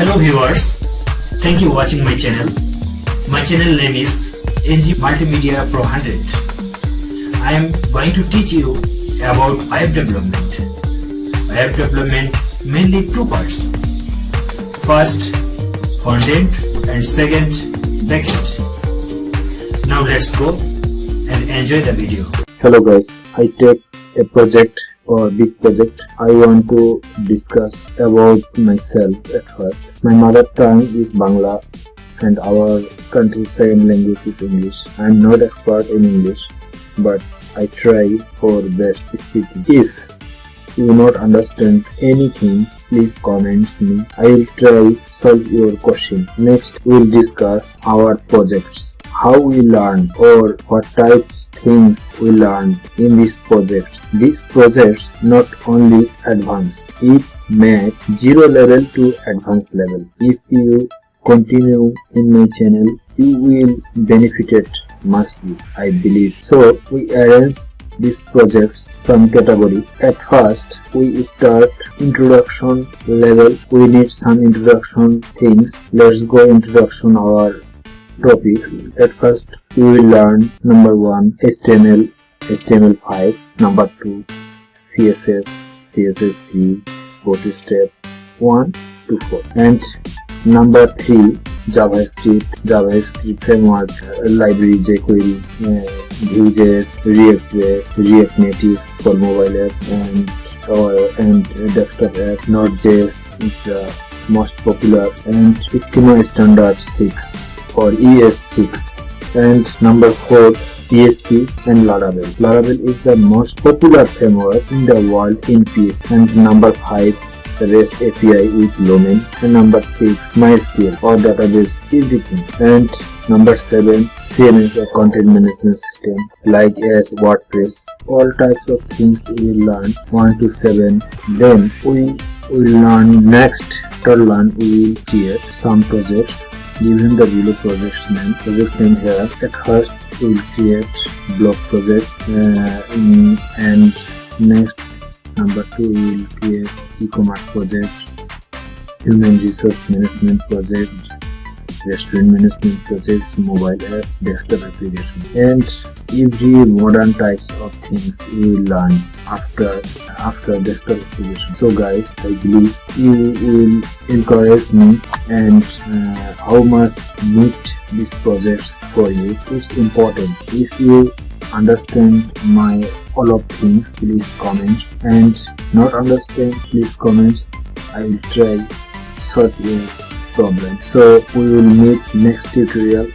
Hello viewers, thank you watching my channel. My channel name is NG Multimedia Pro 100. I am going to teach you about web development. Web development mainly two parts. First, front end and second, back end. Now let's go and enjoy the video. Hello guys, I take a project or big project. I want to discuss about myself at first. My mother tongue is Bangla and our country's second language is English. I am not expert in English, but I try for best speaking. If you do not understand anything, please comment me. I will try solve your question. Next, we will discuss our projects. How we learn or what types things we learn in this project. These projects not only advanced, it make 0 level to advanced level. If you continue in my channel, you will benefit mostly, I believe. So we arrange these projects some category. At first we start introduction level. We need some introduction things. Let's go introduction our topics. At first we will learn number 1 HTML, HTML5, number 2 CSS, CSS3, both step 1 to 4, and number 3 JavaScript framework, library jquery, vuejs, reactjs, React Native for mobile app and desktop app. Nodejs is the most popular, and schema standard 6 or ES6, and number 4 PHP and Laravel. Laravel is the most popular framework in the world in PHP. And number 5 REST API with lumen, and number 6 mysql or database everything, and number 7 CMS or content management system like as WordPress. All types of things we will learn 1 to 7. Then we will learn next. To learn we will create some projects. Given the below project name here. At first we will create blog project, and next number 2 we will create e-commerce project, human resource management project, restaurant management projects, mobile apps, desktop application, and every modern types of things we will learn after desktop application. So guys, I believe you will encourage me, and how much need these projects for you. It's important. If you understand my all of things, please comment, and not understand, please comment. I will try solve your problem. So we will meet next tutorial.